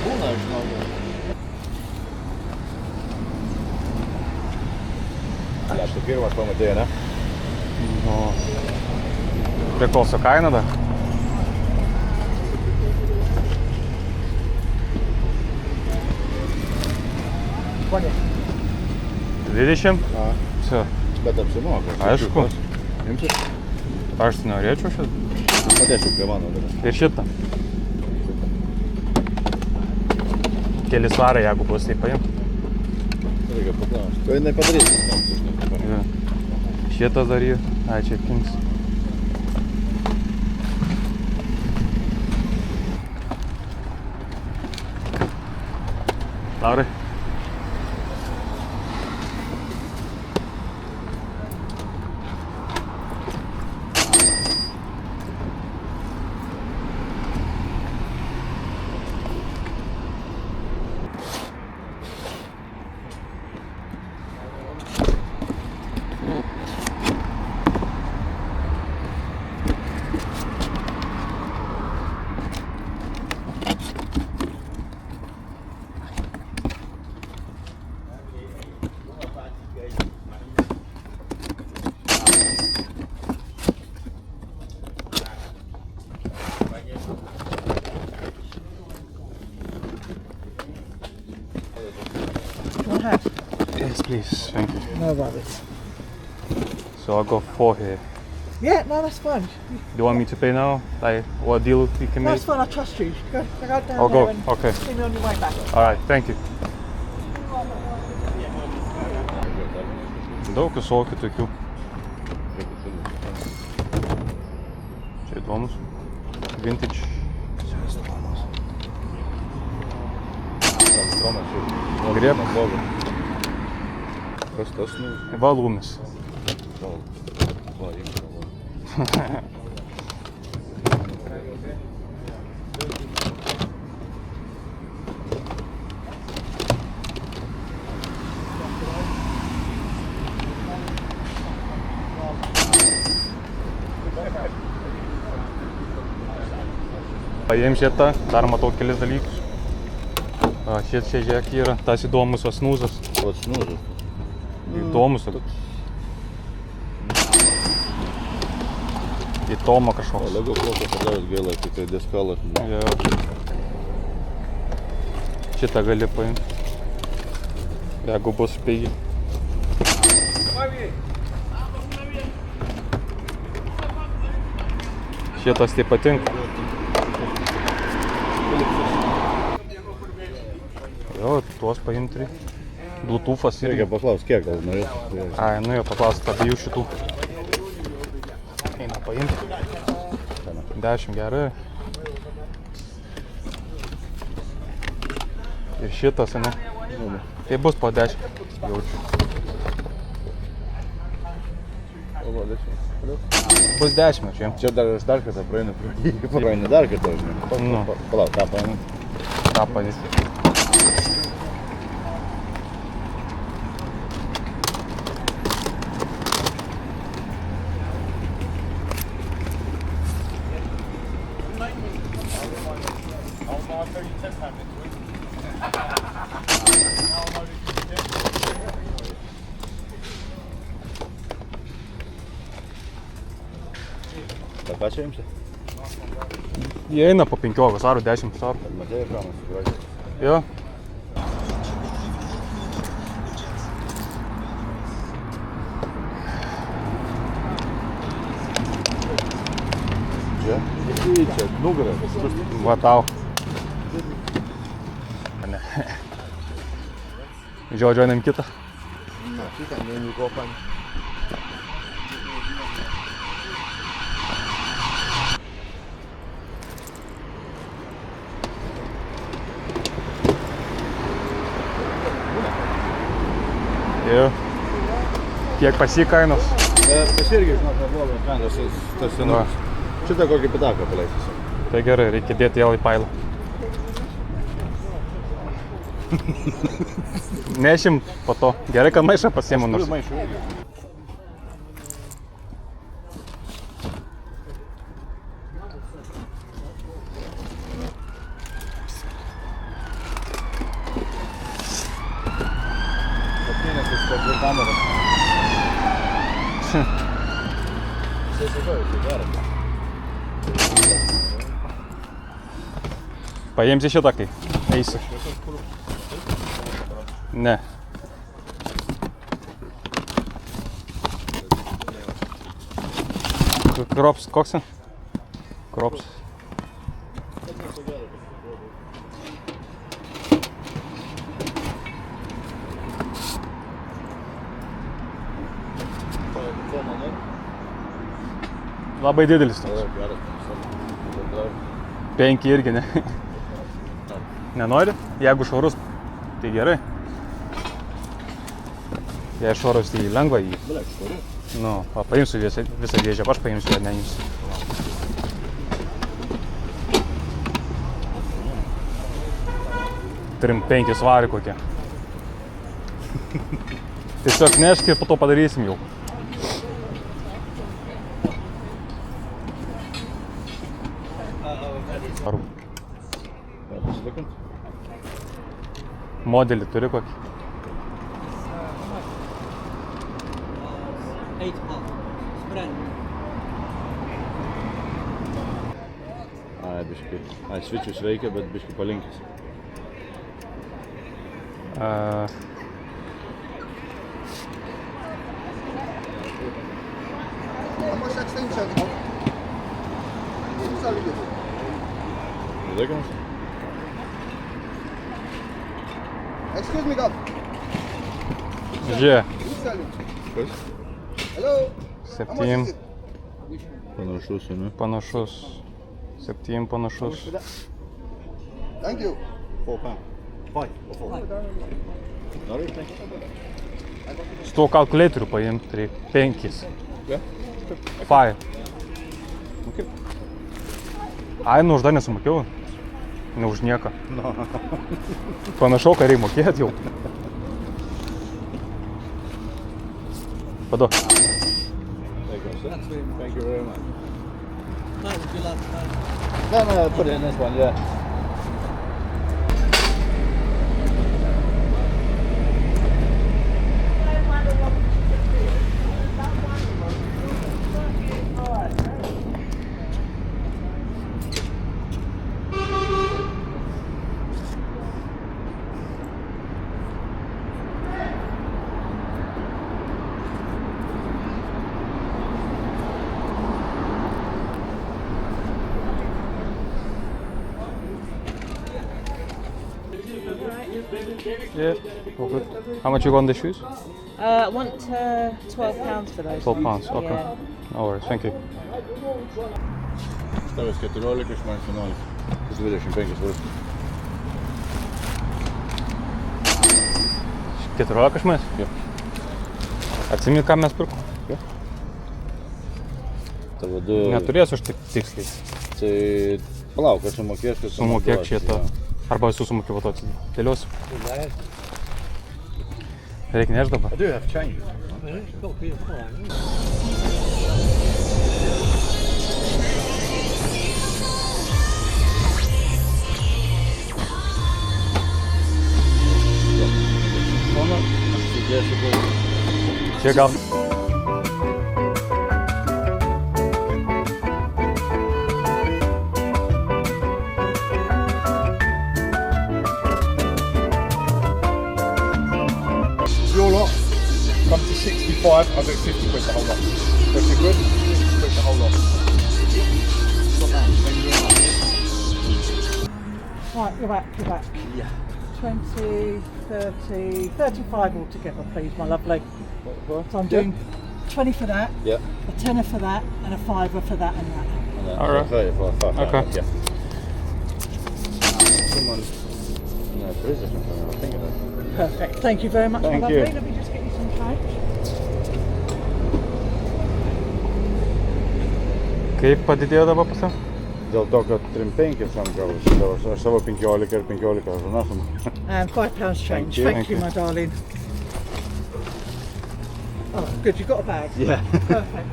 Būna, aš žinau. Ja, tu pirmas pamatėjai, ne? Nu, priklauso kaina dar. Pone. 20? A. Все. Bet apsimoka. Aišku. Imsis? Aš norėčiau šitą. Padėsiu prie mano dar. Ir šitą. Keli svarai, jeigu bus, tai paim. Reikia paklausti. Ko jinai padarys? Ja. Šitas dar jį. Ai, čia kings. Laurai. Yes, please. Thank you. No worries. So I'll go 4 here. Yeah, no, that's fine. Do you want me to pay now? Like, what deal we can make? That's fine, I trust you. Go down I'll there go. and Okay. see me on your way back. Alright, thank you. Daug visokių tokių. Čia įdomus. Vintage. Greb. Kas tas, nu? Valumis. Va, imsi. Paėm šitą, dar matau kelis dalykus. Šit čia žiūrėk yra, tas įdomus snūzas. Vat snūzas. Įdomus. Į Tomą kažkoks. Labiau plauką padaus gaila, kai deskalas. Jo. Šitą gali paimti. Jeigu bus pigi. Šitas tai patinka. Jo, tuos paimti. Bluetooth'as irgi. Reikia paklaust, kiek gal norės. Ai, nu jau paklausti abiejų šitų. Eina paimti. 10 gerai. Ir šitas, ne? Tai bus po 10. Jaučiu. Bus 10, čia. Čia dar aš dar kartą praeinu pro jį. Praeinu dar kartą, žinai. Nu. Palauk, tą paėmė. Tą paimti. Ta ką čia imsi? Jie eina po 15 svarų, 10 svarų. Ar matei ekraną sugrąžinti? Jo. Čia? Čia, nugarą. Va tau. Ne. Žodžio einam kitą. Na, šitą neįvyko pan. Jo. Kiek pasikainos? Pas irgi, žinot, neblogas kainas, tas senukas. Šitą kokį pitaką paleisys. Tai gerai, reikia dėti vėl į pailą. Nešim po to. Gerai, kad maišą pasiemu nors. Paimsi šitą, kai eisi. Ne. Krops, koks? Krops. Labai didelis toks. 5 irgi ne. Nenori? Jeigu švarus, tai gerai. Jei švarus, tai lengva jį. Nu, paimsiu visą dėžę, aš paimsiu, ar neimsiu. Turim 5 svarį kokie. Tiesiog nešk ir po to padarysim jau. Modelį turi kokį? 8,5 sprint. Ai, biškai. Ai, svičius veikia, bet biškai palinkęs. How much extension? Laikams? Excuse me, God. Žiūrė. Who's selling? Kas? Hello? How much 7 is it? Panašus, ne? panašus. 7 panašus. Thank you. £4. 5 or 4? Nori, Su tuo kalkuliatoriu paimti, tai 5. Yeah. 5. Okay. Ai, nu už dar nesumokėjau. Ne už nieką. Panašau, ką reikia mokėti jau. Paduok. Thank you very much. No, would you like to No, put it in this one, yeah. Yeah, all good. How much you got on the shoes? I want £12 for those. £12, okay. Yeah. No worries, thank you. Tavęs 14, iš man 11. 25 varus. 14 iš manęs? Jo. Atsimeni, ką mes pirkom? Tavo du... Neturėsiu aš taip tiksliai. Tai palauk, aš sumokės, kad... Sumokėk šitą. Arba esu sumokėjau to atsidėliosiu. Reikia nešt dabar. I do have change. Čia gal. Your lot come to 65, I'll do 50 quid the whole lot. 50 quid? 50 quid the whole lot. Right, you're back. Yeah. 20, 30, 35 altogether, please, my lovely. So I'm doing 20 for that, Yeah. a tenner for that, and a fiver for that and that. All right. Okay. Yeah. Someone... No, there is something I think about. Perfect. Thank you very much, Thank my you. lovely. Let me just get you some change. Kaip padidėjo dabar pas? dėl to, kad 3-5 jam gavosi. Aš savo 15 ir 15 žonasam. And £5 change. you. Thank you, my darling. Oh, good. You got a bag. Yeah. Perfect.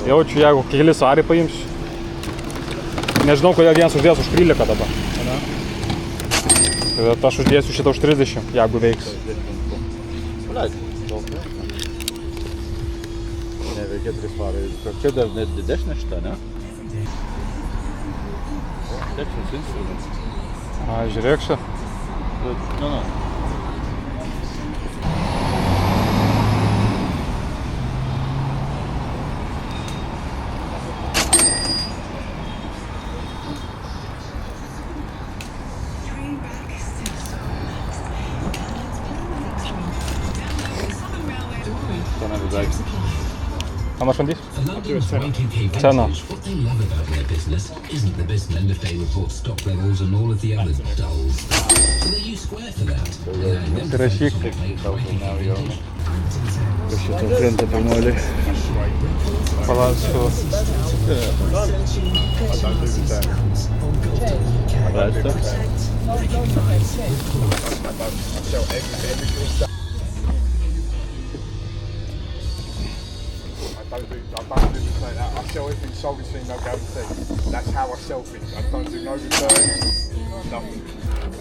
Jaučiu, jeigu keli svarį paimsiu. Nežinau, kodėl vienas uždės už 13 dabar. Bet aš uždėsiu šitą už 30, jeigu veiks. Neveikia 3 svarai. Čia dar net didesnė šita, ne? Texas Instruments. A, žiūrėk šitą. No. How much on this? Tenner. What they love about their business isn't the businessmen if they report stock levels and all of the other dulls. So they use Square for that. Įrašyk. Kas šitą krenta pirmoliai? Palauksiu. I don't do like that. I sell everything solely no guarantee. That's how I sell things. I don't do no returns, nothing.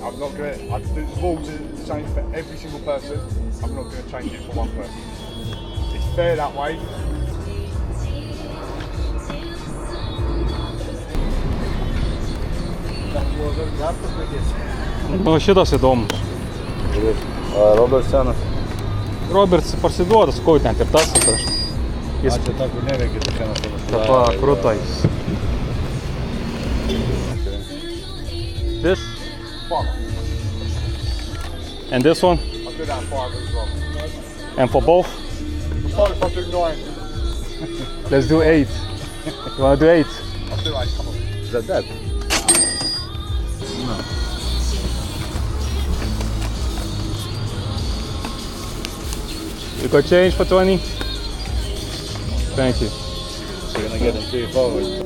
I'm not going to, the rules are the same for every single person. I'm not going to change it for one person. It's fair that way. Nu, šitas įdomus. Robertsonas. Roberts parsiduoda, sakau, ten ir tas. Jis čia ta, kur neveikia, tai šiandien tapa krutais. This? And this one? I'll do that 5 as well. And for both? What if I do 9? Let's do 8. You wanna do 8? I'll do 8, come on. Is that? No. You got change for 20? Thank you. So you're gonna get them 3 forward.